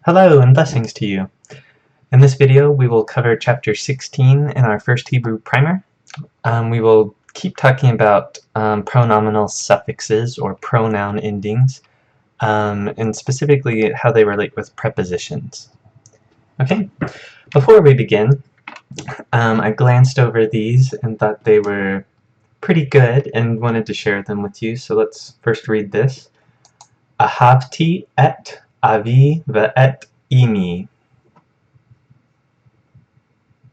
Hello and blessings to you. In this video we will cover chapter 16 in our first Hebrew primer. We will keep talking about pronominal suffixes or pronoun endings and specifically how they relate with prepositions. Okay, before we begin, I glanced over these and thought they were pretty good and wanted to share them with you, so let's first read this. Ahavti et avi ve'et imi.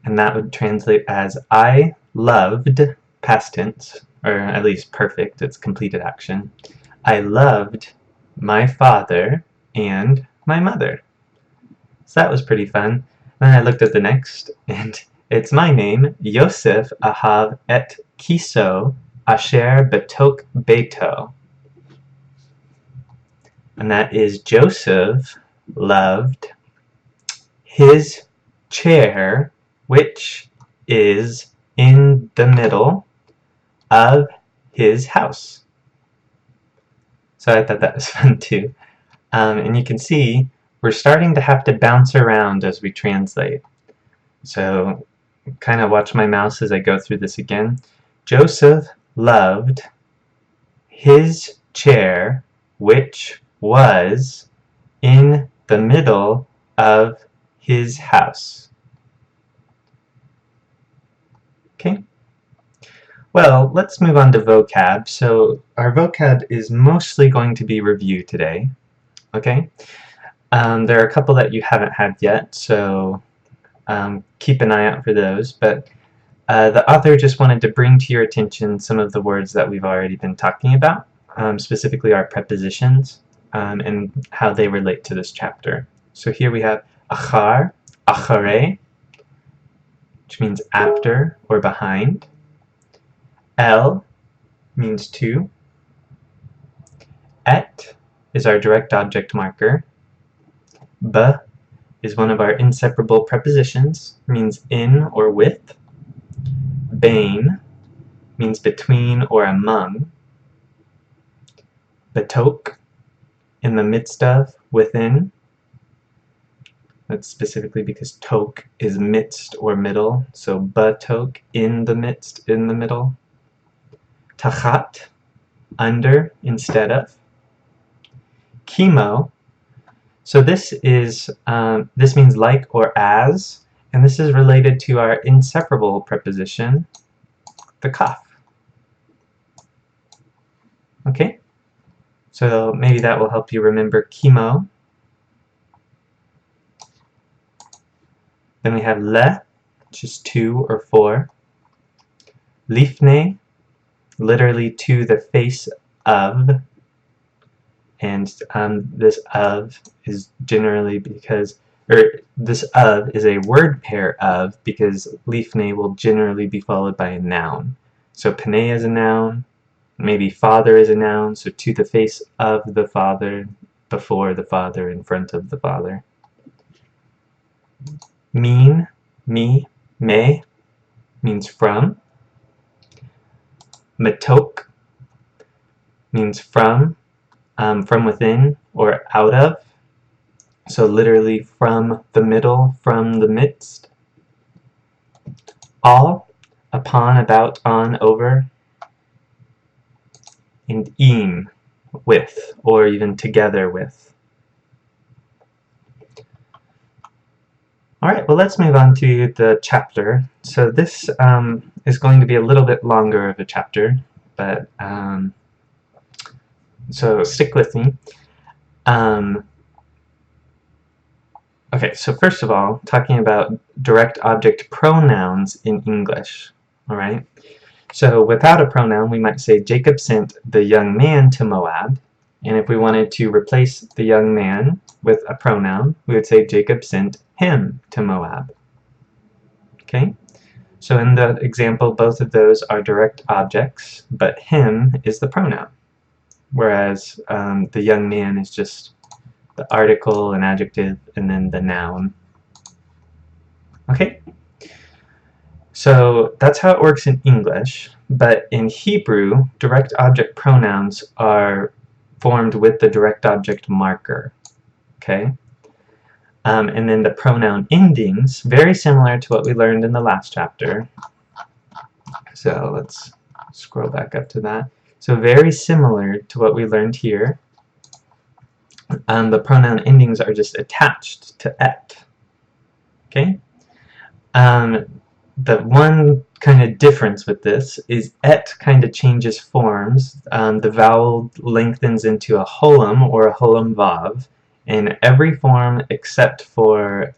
And that would translate as I loved, past tense, or at least perfect, it's completed action. I loved my father and my mother. So that was pretty fun. Then I looked at the next, and it's my name, Yosef Ahav et Kiso Asher Betok Beto. And that is Joseph loved his chair, which is in the middle of his house. So I thought that was fun too. And you can see we're starting to have to bounce around as we translate. So kind of watch my mouse as I go through this again. Joseph loved his chair, which was in the middle of his house. Okay. Well, let's move on to vocab. So our vocab is mostly going to be review today. Okay. There are a couple that you haven't had yet, so keep an eye out for those. But the author just wanted to bring to your attention some of the words that we've already been talking about, specifically our prepositions, and how they relate to this chapter. So here we have achar, acharei, which means after or behind. El means to. Et is our direct object marker. B is one of our inseparable prepositions, means in or with. Bain means between or among. Betok, in the midst of, within. That's specifically because tok is midst or middle, so batok, in the midst, in the middle. Tachat, under, instead of. Chemo, so this means like or as, and this is related to our inseparable preposition, the kaf. Okay, so maybe that will help you remember chemo. Then we have le, which is to or for. Lifnei, literally to the face of. And this of is generally because, this of is a word pair of because lifnei will generally be followed by a noun. So panei is a noun, maybe father is a noun, so to the face of the father, before the father, in front of the father. Min, me, me means from. Matok means from within or out of. So literally from the middle, from the midst. All, upon, about, on, over. And im, with, or even together with. Alright, well let's move on to the chapter. So this is going to be a little bit longer of a chapter, but so stick with me. Okay, so first of all, talking about direct object pronouns in English. Alright, so without a pronoun we might say Jacob sent the young man to Moab, and if we wanted to replace the young man with a pronoun, we would say Jacob sent him to Moab. Okay, so in the example both of those are direct objects, but him is the pronoun, whereas the young man is just the article, an adjective, and then the noun. Okay, so that's how it works in English, but in Hebrew, direct object pronouns are formed with the direct object marker. Okay, And then the pronoun endings, very similar to what we learned in the last chapter. So let's scroll back up to that. So very similar to what we learned here. The pronoun endings are just attached to et. Okay? The one kind of difference with this is et kind of changes forms. The vowel lengthens into a holum or a holum vav in every form except for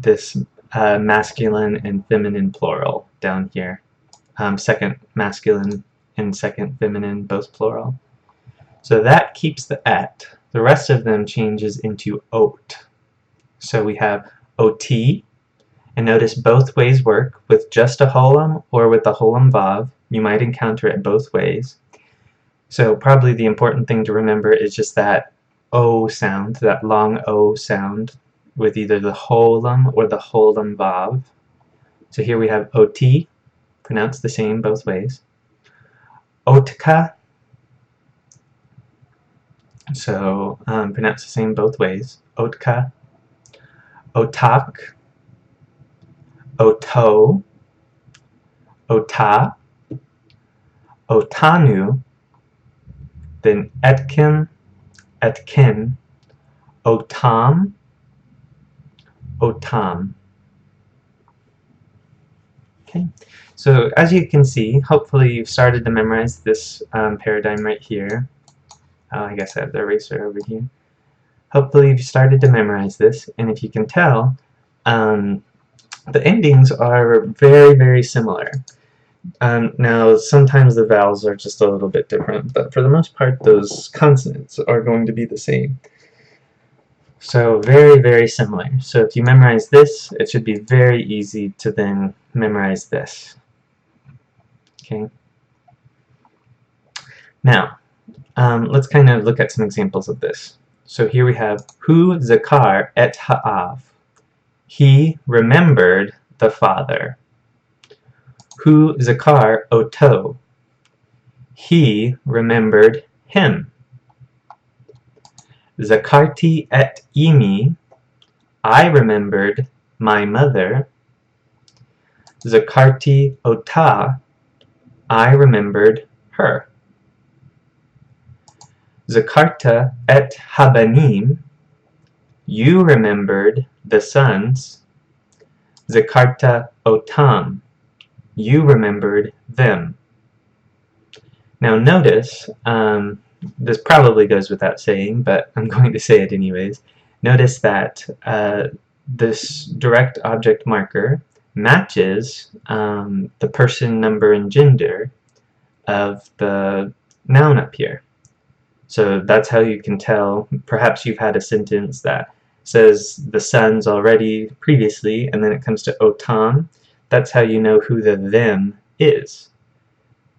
this masculine and feminine plural down here. Second masculine and second feminine, both plural. So that keeps the et. The rest of them changes into ot. So we have ot, and notice both ways work, with just a holum or with a holum vav. You might encounter it both ways. So probably the important thing to remember is just that O sound, that long O sound, with either the holum or the holum vav. So here we have ot, pronounced the same both ways. Otka, so pronounced the same both ways. Otka, otak, oto, ota, otanu, then etkin, etkin, otam, otam. Okay, so as you can see, hopefully you've started to memorize this paradigm right here. I guess I have the eraser over here. Hopefully you've started to memorize this, and if you can tell, the endings are very, very similar. Now, sometimes the vowels are just a little bit different, but for the most part, those consonants are going to be the same. So very, very similar. So if you memorize this, it should be very easy to then memorize this. Okay. Now, let's kind of look at some examples of this. So here we have Hu zakar et ha'av. He remembered the father. Hu zakar oto. He remembered him. Zakarti et imi. I remembered my mother. Zakarti ota. I remembered her. Zakarta et habanim. You remembered the sons. Zakarta otam. You remembered them. Now notice, this probably goes without saying, but I'm going to say it anyways. Notice that this direct object marker matches the person, number, and gender of the noun up here. So that's how you can tell. Perhaps you've had a sentence that says the sons already previously, and then it comes to otam. That's how you know who the them is.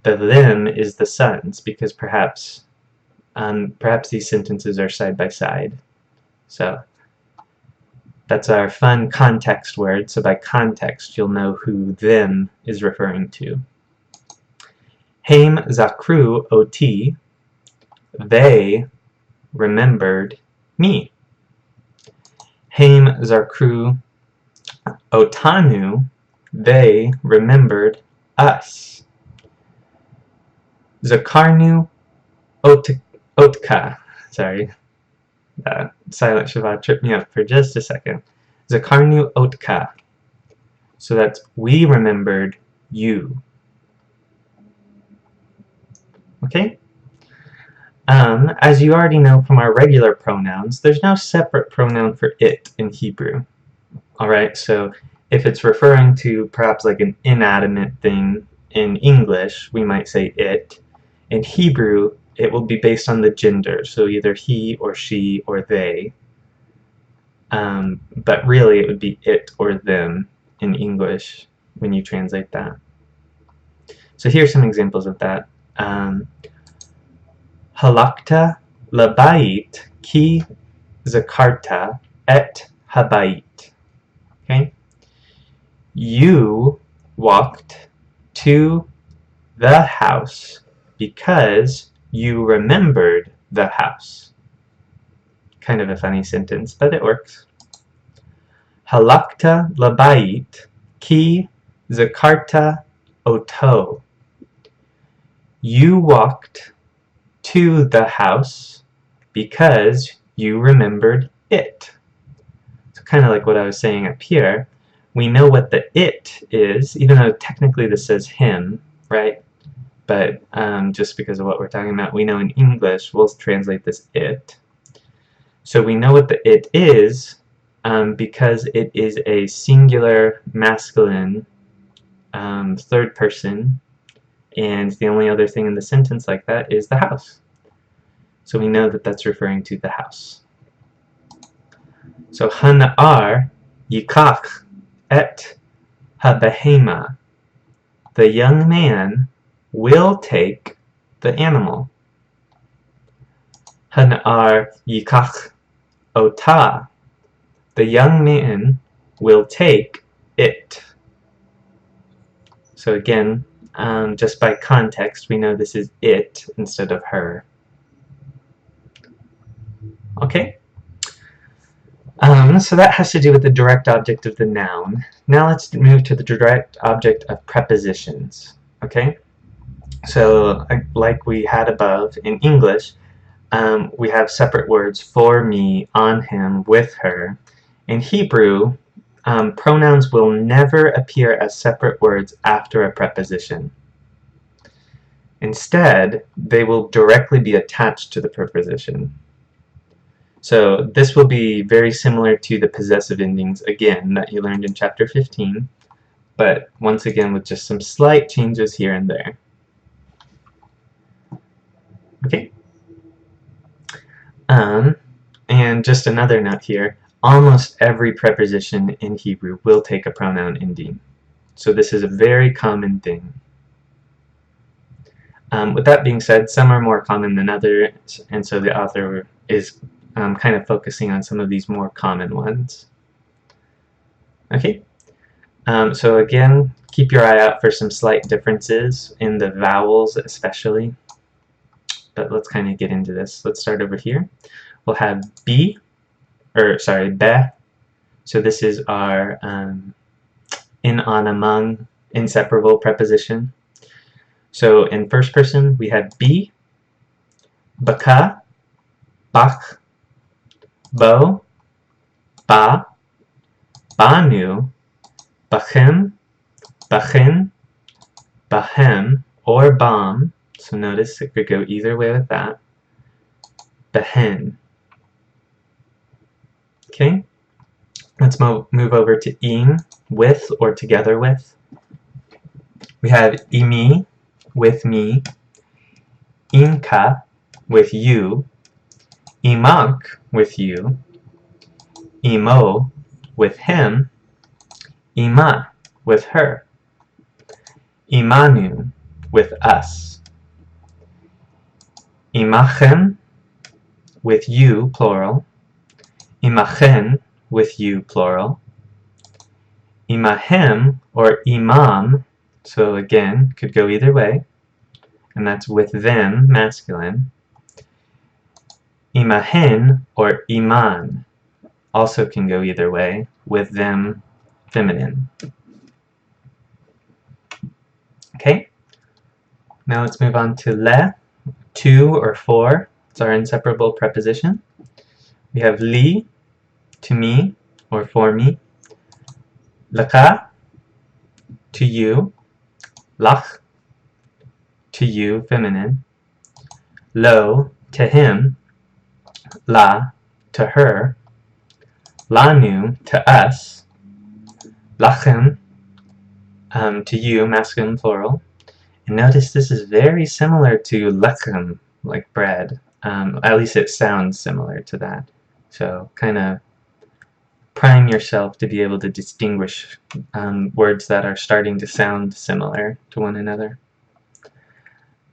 The them is the sons, because perhaps these sentences are side by side. So that's our fun context word. So by context, you'll know who them is referring to. Haim zakru oti. They remembered me. Haim zakru otanu. They remembered us. Zakarnu otka. Sorry, silent Shabbat tripped me up for just a second. Zakarnu otka. So that's we remembered you. Okay? As you already know from our regular pronouns, there's no separate pronoun for it in Hebrew. Alright, so if it's referring to perhaps like an inanimate thing in English, we might say it. In Hebrew, it will be based on the gender, so either he or she or they. But really it would be it or them in English when you translate that. So here's some examples of that. Halakta labayit ki zakarta et habayit. Okay? You walked to the house because you remembered the house. Kind of a funny sentence, but it works. Halakta labayit ki zakarta oto. You walked to the house because you remembered it. So kind of like what I was saying up here, we know what the it is, even though technically this says him, right? But just because of what we're talking about, we know in English, we'll translate this it. So we know what the it is because it is a singular masculine third person, and the only other thing in the sentence like that is the house. So we know that that's referring to the house. So hana'ar yikach et habehema. The young man will take the animal. Hana'ar yikach ota. The young man will take it. So again, just by context, we know this is it instead of her. Okay? So that has to do with the direct object of the noun. Now let's move to the direct object of prepositions. Okay? So, like we had above, in English, we have separate words for me, on him, with her. In Hebrew, pronouns will never appear as separate words after a preposition. Instead, they will directly be attached to the preposition. So this will be very similar to the possessive endings, again, that you learned in chapter 15, but once again with just some slight changes here and there. Okay? And just another note here, almost every preposition in Hebrew will take a pronoun ending. So this is a very common thing. With that being said, some are more common than others, and so the author is kind of focusing on some of these more common ones. Okay, so again, keep your eye out for some slight differences in the vowels especially, but let's kind of get into this. Let's start over here. We'll have be, so this is our in, on, among, inseparable preposition. So in first person we have be, baka, bach, bo, ba, banu, bachem, bachin, bahem, or bam. So notice it could go either way with that. Behen. Okay, let's move over to in, with or together with. We have imi, with me, inka, with you, imak, with you, imo, with him, ima, with her, imanu, with us, imachem, with you, plural, imachen, with you, plural, imahem, or imam, so again, could go either way, and that's with them, masculine. Imahen, or iman, also can go either way, with them, feminine. Okay, now let's move on to le, to or for. It's our inseparable preposition. We have li, to me, or for me. Laka, to you. Lach, to you, feminine. Lo, to him. La, to her. Lanu, to us. Lachem, to you, masculine, plural. And notice this is very similar to lechem, like bread. At least it sounds similar to that. So kind of prime yourself to be able to distinguish words that are starting to sound similar to one another.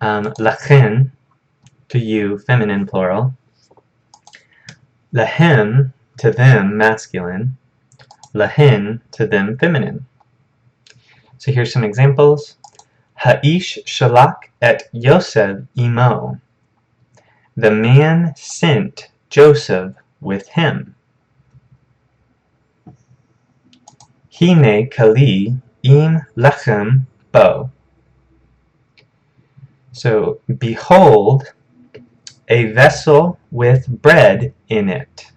Lachen, to you, feminine, plural. Lahem, to them, masculine. Lahen, to them, feminine. So here's some examples. Ha'ish shalak et Yosef imo. The man sent Joseph with him. Hine kali im lechem bo. So, behold, a vessel with bread in it.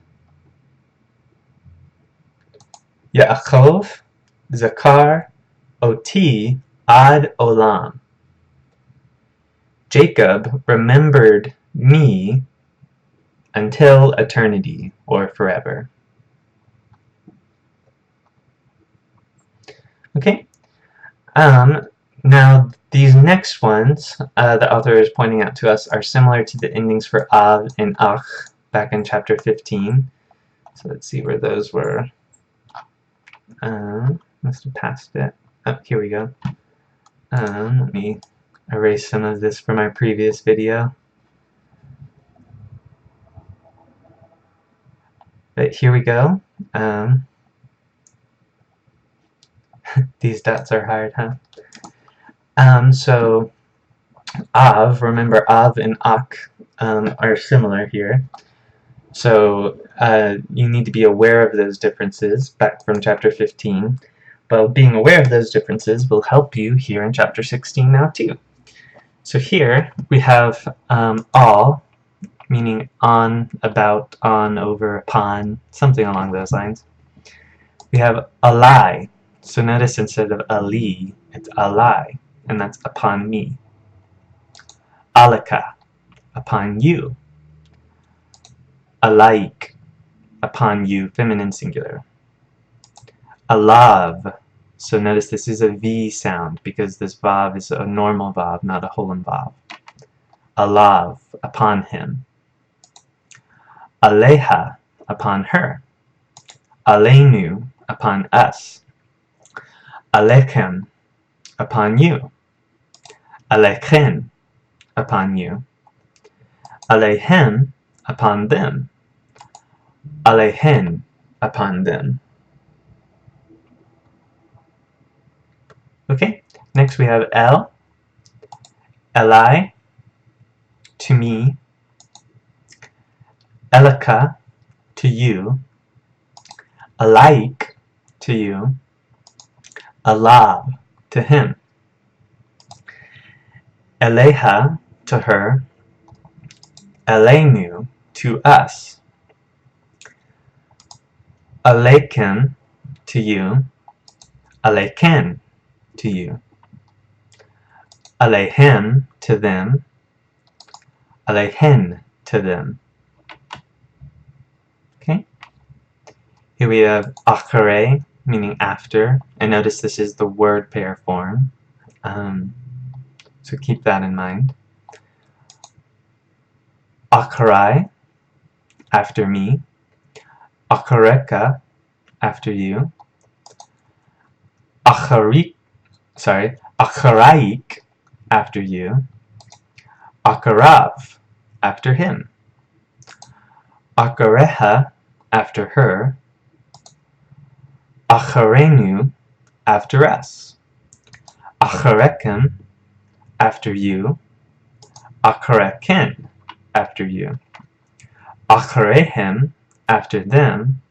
Yaakov zakar oti ad olam. Jacob remembered me until eternity or forever. Okay. Now these next ones, the author is pointing out to us, are similar to the endings for av and ach back in chapter 15. So let's see where those were. Must have passed it. Oh, here we go. Let me erase some of this from my previous video. But here we go. These dots are hard, huh? So av, remember av and ak are similar here. So you need to be aware of those differences back from chapter 15. But being aware of those differences will help you here in chapter 16 now too. So here we have all, meaning on, about, on, over, upon, something along those lines. We have alai. So notice instead of ali, it's alai, and that's upon me. Alaka, upon you. Alaik, upon you, feminine singular. Alav, so notice this is a V sound because this vav is a normal vav, not a holon vav. Alav, upon him. Aleha, upon her. Aleinu, upon us. Alechem, upon you. Alechem, upon you. Alehem, upon them. Alehen, upon them. Okay, next we have El, Eli, to me, Elika, to you, Alaik, to you, Alav, to him, Eleha, to her, Elenu, to us, Alekem, to you, Aleken, to you, Alehem, to them, Alehen, to them. Okay? Here we have achare, meaning after, and notice this is the word pair form, so keep that in mind. Acharai, after me. Achareka, after you. Acharaik, after you. Acharav, after him. Achareha, after her. Acharenu, after us. Acharekem, after you. Achareken, after you. Acharehem, after them.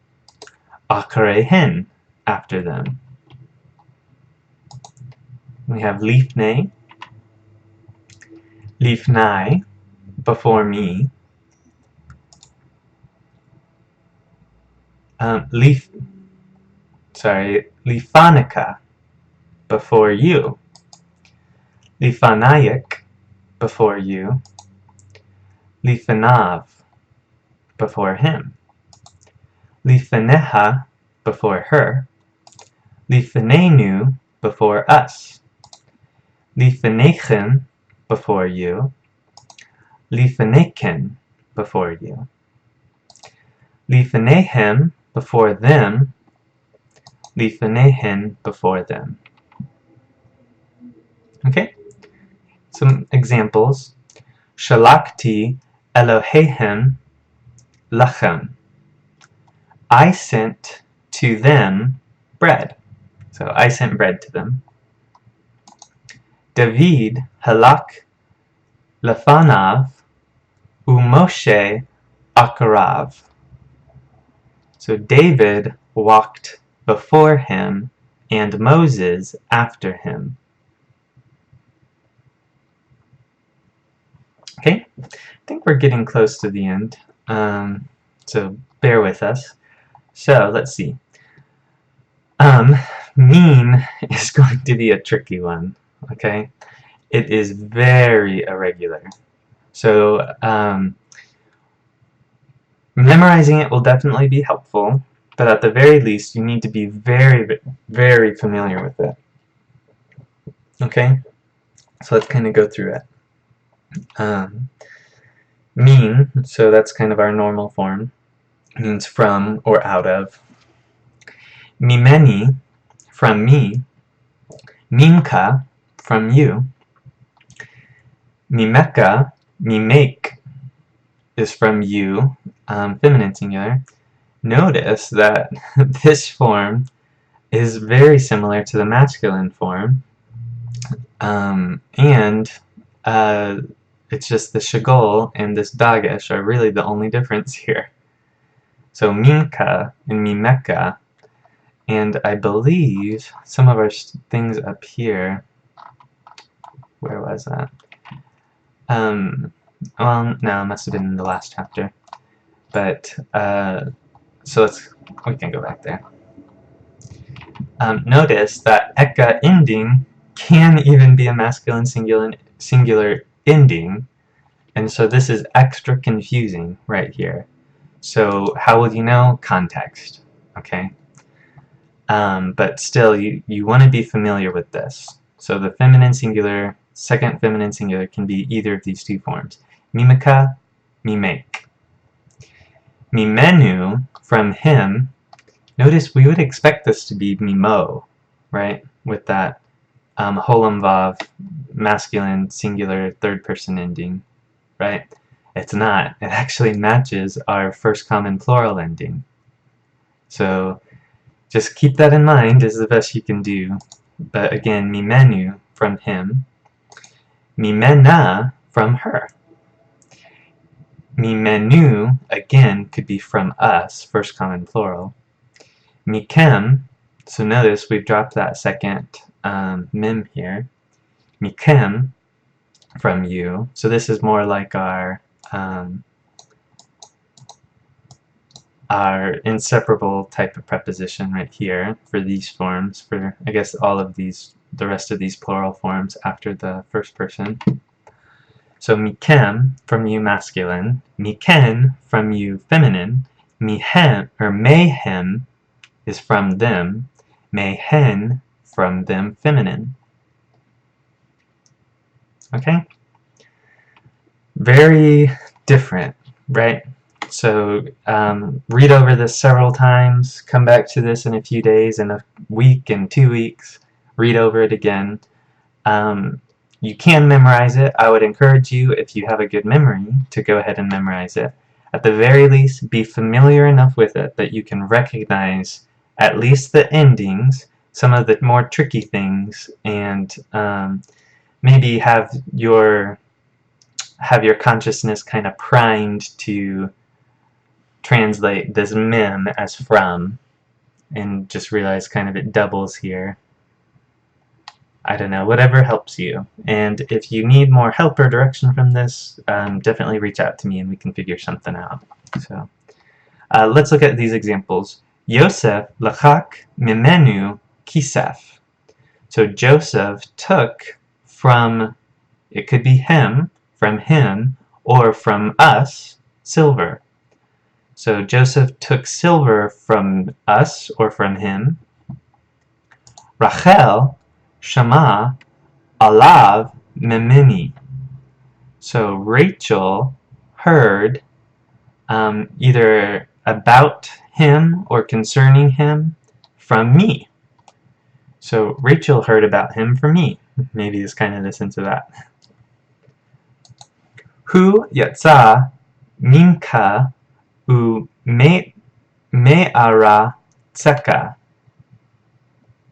Acharehen, after them. We have lifnei, lifnai, before me. Lifanica, before you. Lifanayak, before you. Lifanav, before him. Lifaneha, before her. Lifanenu, before us. Lifanechem, before you. Lifaneken, before you. Lifanehem, before them. Lifanehen, before them. Okay? Some examples. Shalakti Elohehem lachem. I sent to them bread. So I sent bread to them. David halak lefanav uMoshe acharav. So David walked before him, and Moses after him. Okay, I think we're getting close to the end, so bear with us. So let's see. Mean is going to be a tricky one, okay? It is very irregular. So memorizing it will definitely be helpful, but at the very least you need to be very, very familiar with it. Okay? So let's kind of go through it. Mean, so that's kind of our normal form, means from or out of. Mimeni, from me. Mimka, from you. Mimeka, me make, is from you, feminine singular. Notice that this form is very similar to the masculine form, and it's just the shagol and this dagesh are really the only difference here. So mimka and mimeka, and I believe some of our things up here, where was that? Well, no, it must have been in the last chapter. But, so we can go back there. Notice that eka ending can even be a masculine singular ending, and so this is extra confusing right here. So how will you know? Context, okay? But still, you want to be familiar with this. So the feminine singular, second feminine singular can be either of these two forms. Mimika, me make. Mimenu, from him. Notice we would expect this to be mimo, right? With that holam vav, masculine singular third person ending, right? It's not. It actually matches our first common plural ending. So just keep that in mind is the best you can do. But again, mimenu, from him. Mimena, from her. Mimenu, again, could be from us, first common plural. Mikem, so notice we've dropped that second mim here. Mikem, from you. So this is more like our inseparable type of preposition right here for these forms, for I guess all of these, the rest of these plural forms after the first person. So mikem, from you masculine. Miken, from you feminine. Mihem, or mayhem, is from them. Mayhen, from them feminine. Okay? Very different, right? So read over this several times, come back to this in a few days, in a week, in 2 weeks, read over it again. You can memorize it. I would encourage you, if you have a good memory, to go ahead and memorize it. At the very least, be familiar enough with it that you can recognize at least the endings, some of the more tricky things, and maybe have your consciousness kind of primed to translate this mem as from, and just realize kind of it doubles here. I don't know, whatever helps you. And if you need more help or direction from this, definitely reach out to me and we can figure something out. So let's look at these examples. Yosef lachak mimenu kisef. So Joseph took from, it could be him, from him, or from us, silver. So Joseph took silver from us or from him. Rachel shama alav memini. So Rachel heard either about him or concerning him from me. So Rachel heard about him from me. Maybe it's kind of the sense of that. Hu yatsa minka u me'ara tseka.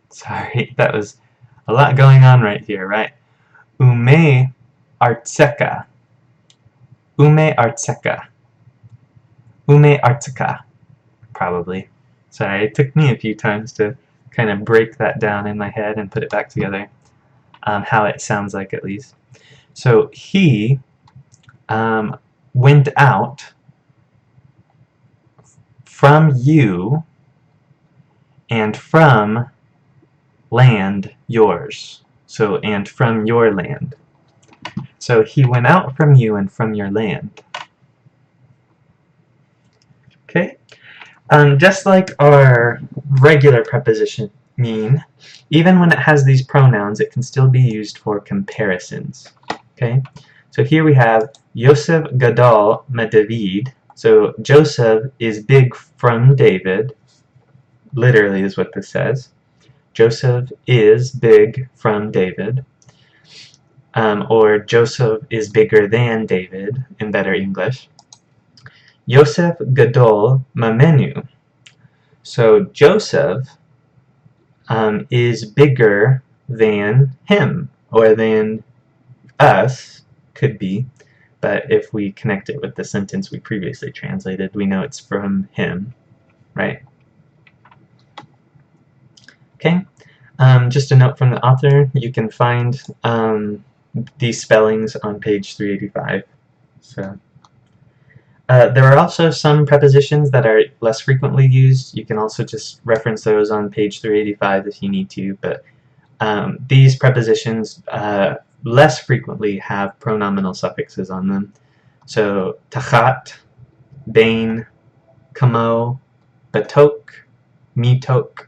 Sorry, that was a lot going on right here, right? Ume artseka. Ume artseka. Ume artseka. probably. Sorry, it took me a few times to kind of break that down in my head and put it back together, how it sounds like at least. So he went out from you and from land yours. So, and from your land. So he went out from you and from your land. Okay? Just like our regular preposition mean, even when it has these pronouns, it can still be used for comparisons. Okay? So here we have Yosef Gadol David. So Joseph is big from David. Literally is what this says. Joseph is big from David. Or Joseph is bigger than David in better English. Yosef Gadol Mamenu. So Joseph is bigger than him, or than us, could be. But if we connect it with the sentence we previously translated, we know it's from him, right? Okay, just a note from the author, you can find these spellings on page 385. So, there are also some prepositions that are less frequently used. You can also just reference those on page 385 if you need to, but these prepositions less frequently have pronominal suffixes on them. So, tachat, bain, kamo, batok, mitok.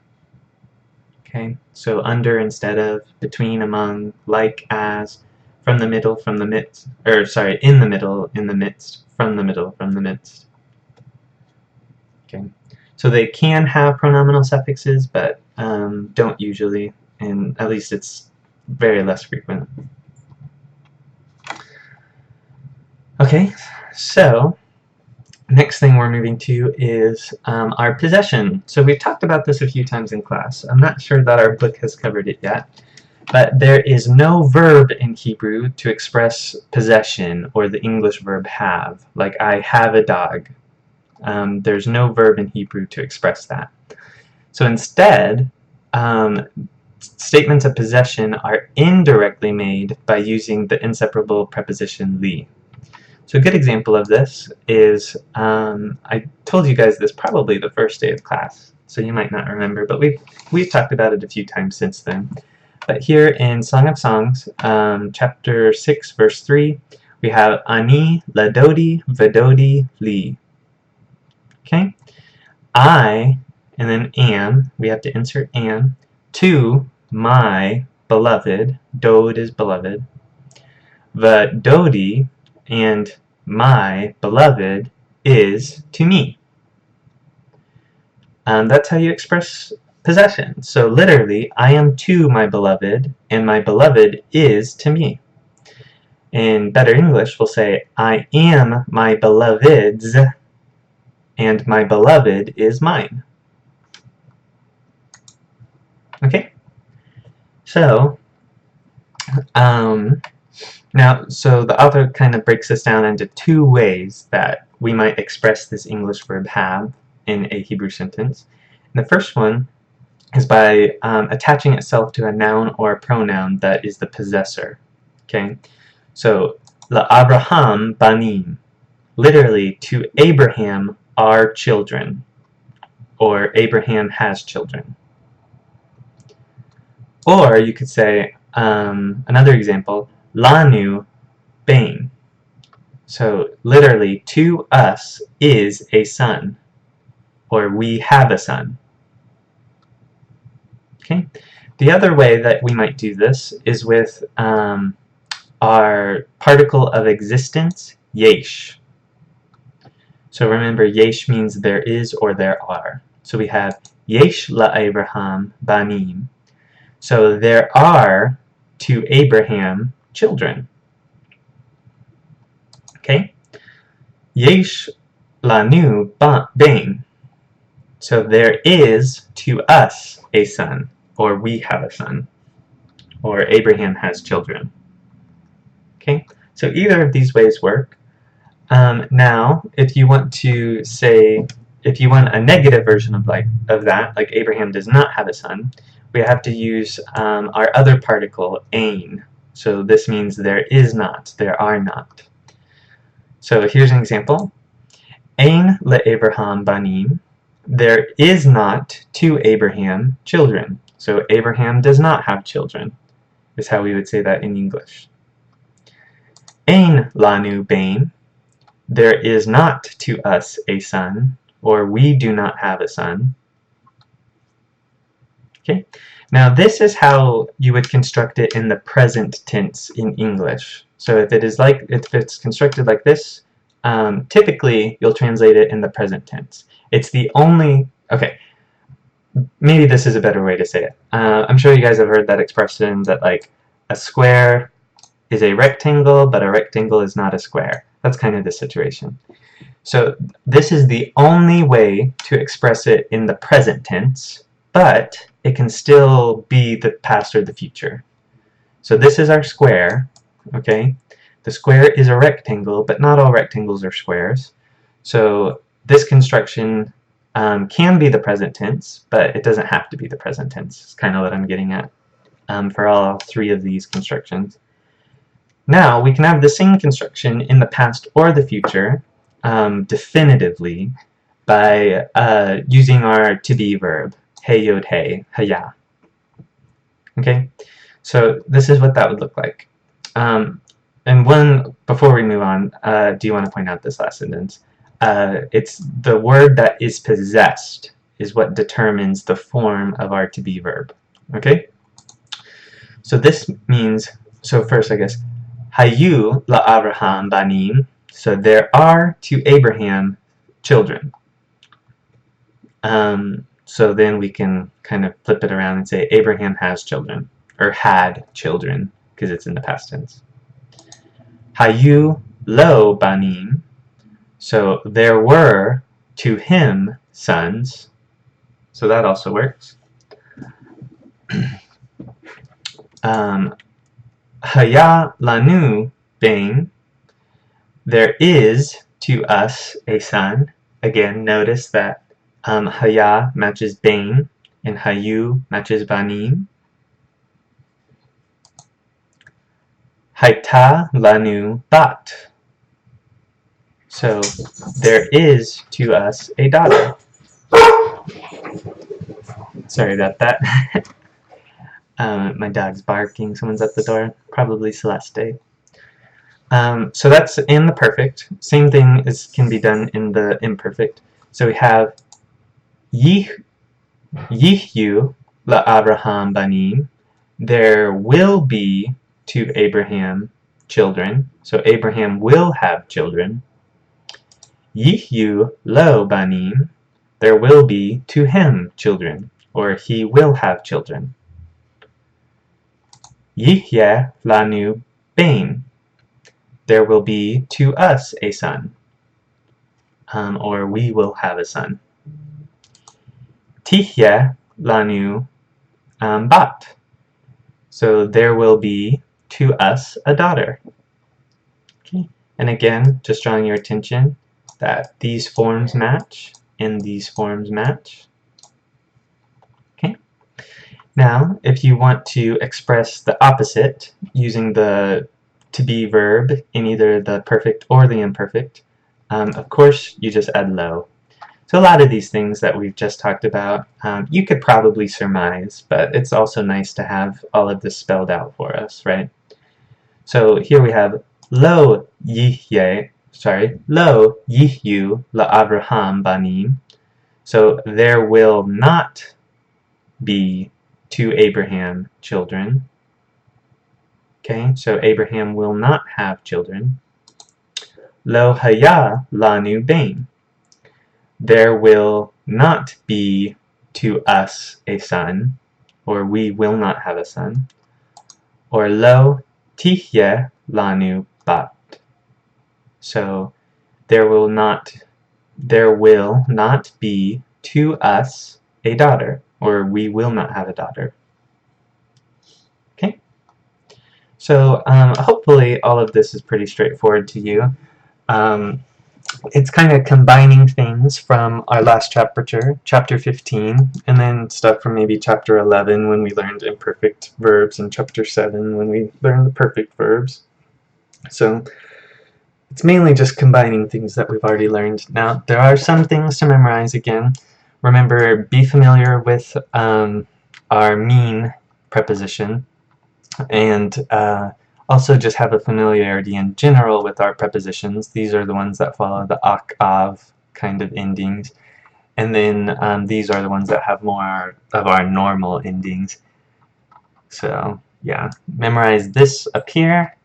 Okay, so under instead of, between, among, like, as, from the middle, from the midst, or sorry, in the middle, in the midst, from the middle, from the midst. Okay, so they can have pronominal suffixes, but don't usually, and at least it's very less frequent. Okay, so next thing we're moving to is our possession. So we've talked about this a few times in class. I'm not sure that our book has covered it yet, but there is no verb in Hebrew to express possession or the English verb have, like I have a dog. There's no verb in Hebrew to express that. So instead, statements of possession are indirectly made by using the inseparable preposition li. So a good example of this is, I told you guys this probably the first day of class, so you might not remember, but we've talked about it a few times since then. But here in Song of Songs, chapter 6, verse 3, we have Ani, Ladodi, Vedodi, Li. Okay? I, and then am, we have to insert am, to my beloved, dod is beloved, Vedodi, and my beloved is to me. That's how you express possession. So literally, I am to my beloved, and my beloved is to me. In better English, we'll say, I am my beloved's, and my beloved is mine. Okay? So, now, so the author kind of breaks this down into two ways that we might express this English verb have in a Hebrew sentence. And the first one is by attaching itself to a noun or a pronoun that is the possessor. Okay, so LaAbraham banim, literally to Abraham are children, or Abraham has children. Or you could say, another example, Lanu bain. So literally, to us is a son, or we have a son. Okay. The other way that we might do this is with our particle of existence, yesh. So remember, yesh means there is or there are. So we have yesh la'Abraham banim. So there are to Abraham children. Okay? Yesh lanu bain. So there is to us a son, or we have a son, or Abraham has children. Okay? So either of these ways work. Now, if you want to say if you want a negative version of that, like Abraham does not have a son, we have to use our other particle, ein. So this means there is not, there are not. So here's an example. Ein le'Abraham banim. There is not to Abraham children. So Abraham does not have children, is how we would say that in English. Ein lanu bain. There is not to us a son, or we do not have a son. Okay. Now this is how you would construct it in the present tense in English. So if it's constructed like this, typically you'll translate it in the present tense. It's the only, okay, maybe this is a better way to say it. I'm sure you guys have heard that expression that like a square is a rectangle, but a rectangle is not a square. That's kind of the situation. So this is the only way to express it in the present tense, but it can still be the past or the future. So this is our square, okay? The square is a rectangle, but not all rectangles are squares. So this construction can be the present tense, but it doesn't have to be the present tense. It's kind of what I'm getting at for all three of these constructions. Now we can have the same construction in the past or the future definitively by using our to be verb, hey yod hey, haya. Okay, so this is what that would look like. And before we move on, do you want to point out this last sentence? It's the word that is possessed is what determines the form of our to be verb. Okay, so this means, so first I guess, hayu la'Avraham banim. So there are to Abraham children. So then we can kind of flip it around and say Abraham has children, or had children, because it's in the past tense. Hayu lo banim. So there were to him sons. So that also works. Haya lanu bain. There is to us a son. Again, notice that haya matches bain and hayu matches banim. Haita lanu bat. So there is to us a daughter. Sorry about that. My dog's barking. Someone's at the door. Probably Celeste. So that's in the perfect. Same thing can be done in the imperfect. So we have Yihyu la'Avraham banim. There will be to Abraham children. So Abraham will have children. Yihyu lo banim. There will be to him children, or he will have children. Yihye lanu bain. There will be to us a son, or we will have a son. Tihye lanu bat. So there will be to us a daughter. Okay. And again, just drawing your attention that these forms match and these forms match. Okay. Now, if you want to express the opposite using the to be verb in either the perfect or the imperfect, of course, you just add lo. So a lot of these things that we've just talked about, you could probably surmise, but it's also nice to have all of this spelled out for us, right? So here we have lo yihyu la'Avraham banim. So there will not be to Abraham children. Okay, so Abraham will not have children. Lo haya lanu bain. There will not be to us a son, or we will not have a son. Or lo tihye lanu bat. So there will not be to us a daughter, or we will not have a daughter. Okay? So hopefully all of this is pretty straightforward to you. it's kind of combining things from our last chapter, chapter 15, and then stuff from maybe chapter 11 when we learned imperfect verbs, and chapter 7 when we learned the perfect verbs. So it's mainly just combining things that we've already learned. Now, there are some things to memorize again. Remember, be familiar with our mean preposition, and also just have a familiarity in general with our prepositions. These are the ones that follow the ak, av kind of endings. And then these are the ones that have more of our normal endings. So yeah, memorize this up here.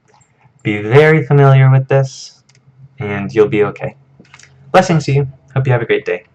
Be very familiar with this, and you'll be okay. Blessings to you. Hope you have a great day.